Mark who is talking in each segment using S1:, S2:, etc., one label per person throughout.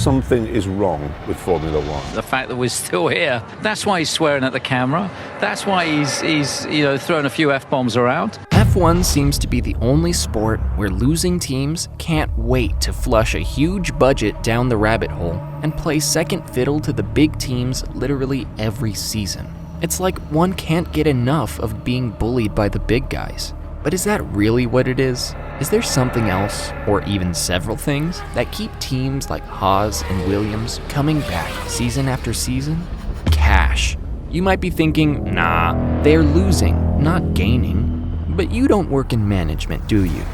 S1: something is wrong with Formula One.
S2: The fact that we're still here, that's why he's swearing at the camera. That's why he's throwing a few F-bombs around.
S3: F1 seems to be the only sport where losing teams can't wait to flush a huge budget down the rabbit hole and play second fiddle to the big teams literally every season. It's like one can't get enough of being bullied by the big guys. But is that really what it is? Is there something else, or even several things, that keep teams like Haas and Williams coming back season after season? Cash. You might be thinking, nah, they're losing, not gaining. But you don't work in management, do you?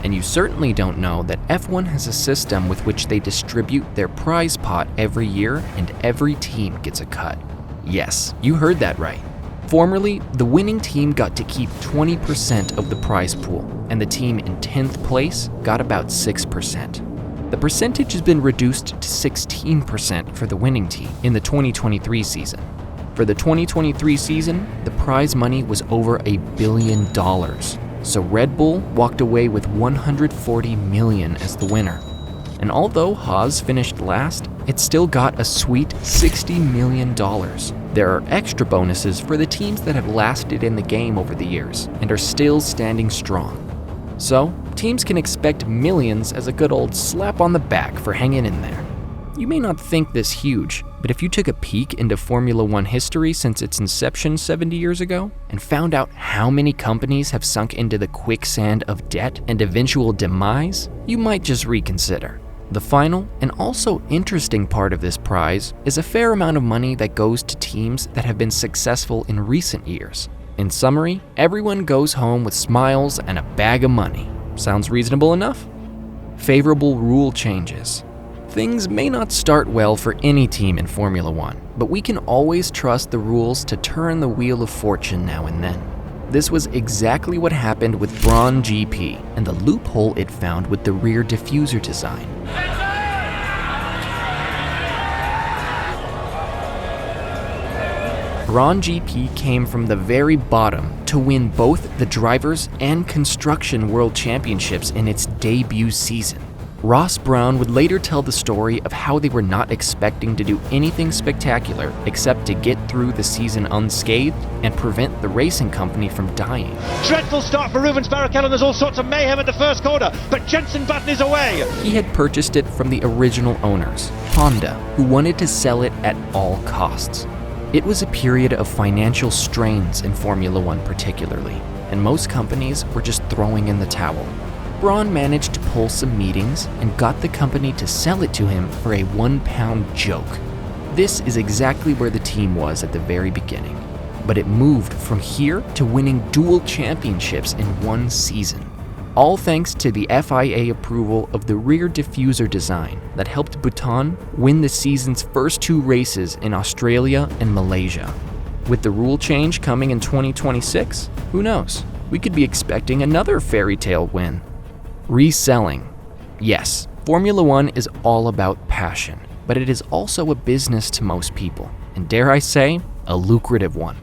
S3: And you certainly don't know that F1 has a system with which they distribute their prize pot every year and every team gets a cut. Yes, you heard that right. Formerly, the winning team got to keep 20% of the prize pool, and the team in 10th place got about 6%. The percentage has been reduced to 16% for the winning team in the 2023 season. For the 2023 season, the prize money was over $1 billion, so Red Bull walked away with $140 million as the winner. And although Haas finished last, it still got a sweet $60 million. There are extra bonuses for the teams that have lasted in the game over the years and are still standing strong. So, teams can expect millions as a good old slap on the back for hanging in there. You may not think this huge, but if you took a peek into Formula One history since its inception 70 years ago and found out how many companies have sunk into the quicksand of debt and eventual demise, you might just reconsider. The final and also interesting part of this prize is a fair amount of money that goes to teams that have been successful in recent years. In summary, everyone goes home with smiles and a bag of money. Sounds reasonable enough? Favorable rule changes. Things may not start well for any team in Formula One, but we can always trust the rules to turn the wheel of fortune now and then. This was exactly what happened with Brawn GP and the loophole it found with the rear diffuser design. Brawn GP came from the very bottom to win both the Drivers' and Construction World Championships in its debut season. Ross Brown would later tell the story of how they were not expecting to do anything spectacular except to get through the season unscathed and prevent the racing company from dying.
S4: Dreadful start for Rubens Barrichello. There's all sorts of mayhem at the first corner, but Jensen Button is away.
S3: He had purchased it from the original owners, Honda, who wanted to sell it at all costs. It was a period of financial strains in Formula One particularly, and most companies were just throwing in the towel. Braun managed to pull some meetings and got the company to sell it to him for a £1 joke. This is exactly where the team was at the very beginning, but it moved from here to winning dual championships in one season, all thanks to the FIA approval of the rear diffuser design that helped Bhutan win the season's first two races in Australia and Malaysia. With the rule change coming in 2026, who knows? We could be expecting another fairy tale win. Reselling. Yes, Formula One is all about passion, but it is also a business to most people, and dare I say, a lucrative one.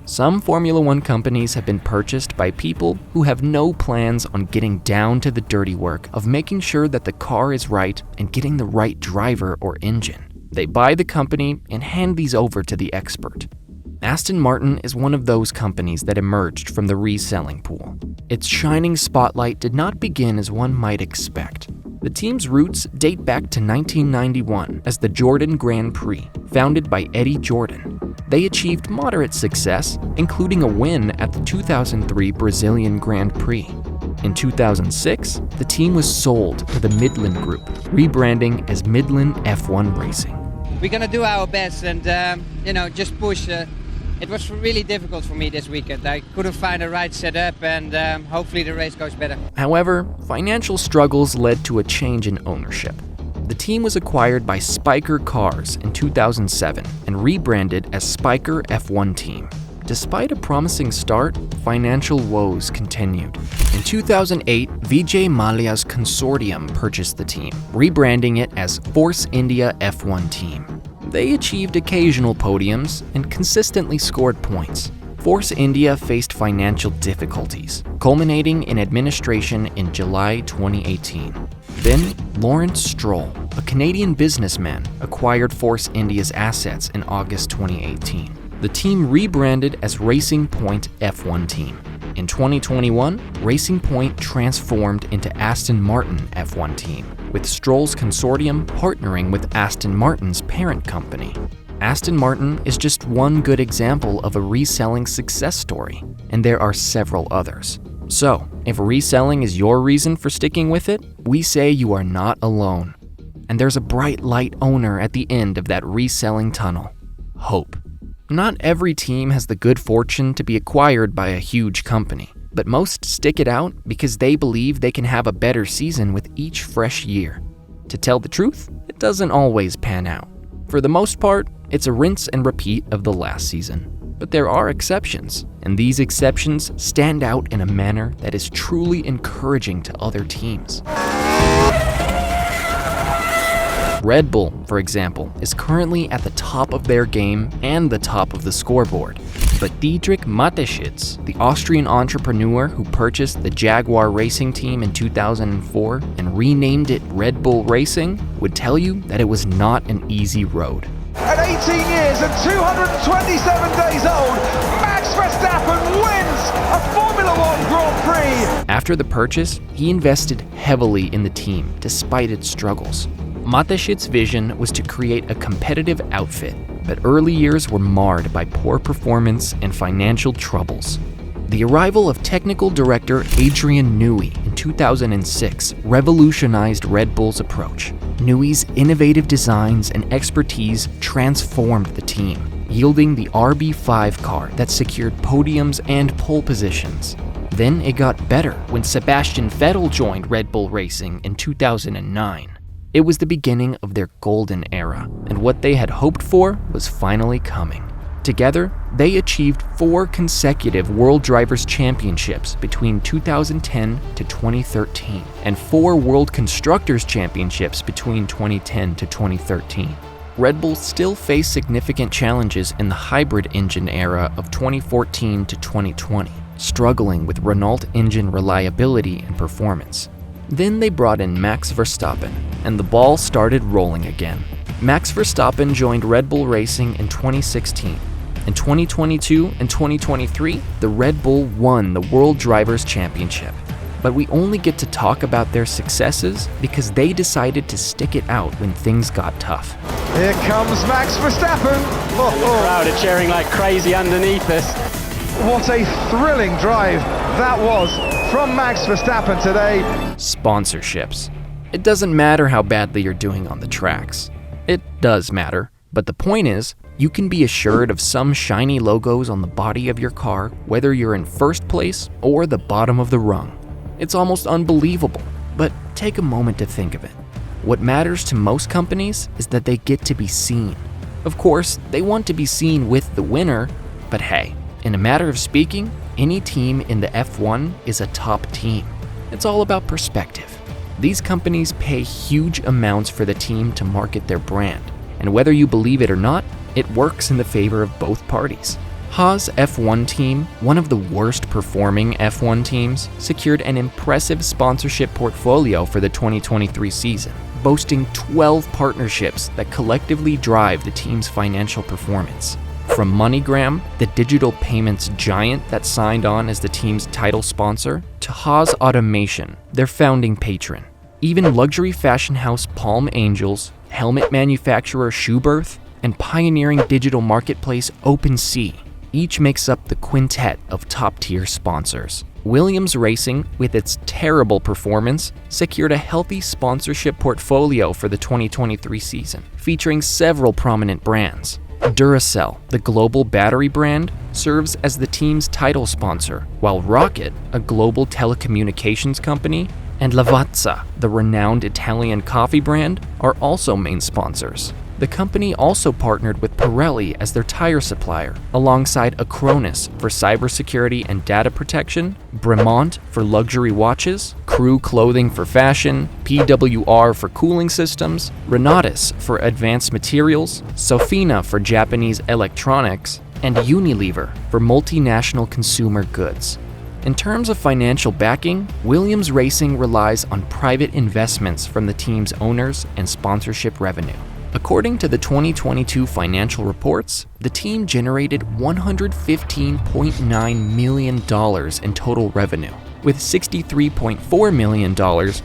S3: Some Formula One companies have been purchased by people who have no plans on getting down to the dirty work of making sure that the car is right and getting the right driver or engine. They buy the company and hand these over to the expert. Aston Martin is one of those companies that emerged from the reselling pool. Its shining spotlight did not begin as one might expect. The team's roots date back to 1991 as the Jordan Grand Prix, founded by Eddie Jordan. They achieved moderate success, including a win at the 2003 Brazilian Grand Prix. In 2006, the team was sold to the Midland Group, rebranding as Midland F1 Racing.
S5: We're going to do our best and, just push. It was really difficult for me this weekend. I couldn't find the right setup and hopefully the race goes better.
S3: However, financial struggles led to a change in ownership. The team was acquired by Spiker Cars in 2007 and rebranded as Spiker F1 Team. Despite a promising start, financial woes continued. In 2008, Vijay Mallya's consortium purchased the team, rebranding it as Force India F1 Team. They achieved occasional podiums and consistently scored points. Force India faced financial difficulties, culminating in administration in July 2018. Then, Lawrence Stroll, a Canadian businessman, acquired Force India's assets in August 2018. The team rebranded as Racing Point F1 Team. In 2021, Racing Point transformed into Aston Martin F1 Team, with Stroll's consortium partnering with Aston Martin's parent company. Aston Martin is just one good example of a reselling success story, and there are several others. So, if reselling is your reason for sticking with it, we say you are not alone. And there's a bright light owner at the end of that reselling tunnel: hope. Not every team has the good fortune to be acquired by a huge company, but most stick it out because they believe they can have a better season with each fresh year. To tell the truth, it doesn't always pan out. For the most part, it's a rinse and repeat of the last season. But there are exceptions, and these exceptions stand out in a manner that is truly encouraging to other teams. Red Bull, for example, is currently at the top of their game and the top of the scoreboard. But Dietrich Mateschitz, the Austrian entrepreneur who purchased the Jaguar racing team in 2004 and renamed it Red Bull Racing, would tell you that it was not an easy road.
S6: At 18 years and 227 days old, Max Verstappen wins a Formula One Grand Prix.
S3: After the purchase, he invested heavily in the team despite its struggles. Mateschitz's vision was to create a competitive outfit, but early years were marred by poor performance and financial troubles. The arrival of technical director Adrian Newey in 2006 revolutionized Red Bull's approach. Newey's innovative designs and expertise transformed the team, yielding the RB5 car that secured podiums and pole positions. Then it got better when Sebastian Vettel joined Red Bull Racing in 2009. It was the beginning of their golden era, and what they had hoped for was finally coming. Together, they achieved 4 consecutive World Drivers' Championships between 2010 to 2013, and 4 World Constructors' Championships between 2010 to 2013. Red Bull still faced significant challenges in the hybrid engine era of 2014 to 2020, struggling with Renault engine reliability and performance. Then they brought in Max Verstappen, and the ball started rolling again. Max Verstappen joined Red Bull Racing in 2016. In 2022 and 2023, the Red Bull won the World Drivers' Championship. But we only get to talk about their successes because they decided to stick it out when things got tough.
S6: Here comes Max Verstappen.
S7: The crowd are cheering like crazy underneath us.
S6: What a thrilling drive that was from Max Verstappen today.
S3: Sponsorships. It doesn't matter how badly you're doing on the tracks. It does matter, but the point is, you can be assured of some shiny logos on the body of your car, whether you're in first place or the bottom of the rung. It's almost unbelievable, but take a moment to think of it. What matters to most companies is that they get to be seen. Of course, they want to be seen with the winner, but hey, in a matter of speaking, any team in the F1 is a top team. It's all about perspective. These companies pay huge amounts for the team to market their brand, and whether you believe it or not, it works in the favor of both parties. Haas F1 team, one of the worst performing F1 teams, secured an impressive sponsorship portfolio for the 2023 season, boasting 12 partnerships that collectively drive the team's financial performance. From MoneyGram, the digital payments giant that signed on as the team's title sponsor, to Haas Automation, their founding patron. Even luxury fashion house Palm Angels, helmet manufacturer Schuberth, and pioneering digital marketplace OpenSea each makes up the quintet of top-tier sponsors. Williams Racing, with its terrible performance, secured a healthy sponsorship portfolio for the 2023 season, featuring several prominent brands. Duracell, the global battery brand, serves as the team's title sponsor, while Rocket, a global telecommunications company, and Lavazza, the renowned Italian coffee brand, are also main sponsors. The company also partnered with Pirelli as their tire supplier, alongside Acronis for cybersecurity and data protection, Bremont for luxury watches, Crew Clothing for fashion, PWR for cooling systems, Renatus for advanced materials, Sofina for Japanese electronics, and Unilever for multinational consumer goods. In terms of financial backing, Williams Racing relies on private investments from the team's owners and sponsorship revenue. According to the 2022 financial reports, the team generated $115.9 million in total revenue, with $63.4 million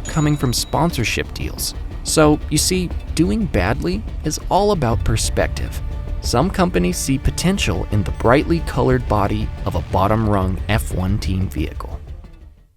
S3: coming from sponsorship deals. So, you see, doing badly is all about perspective. Some companies see potential in the brightly colored body of a bottom-rung F1 team vehicle.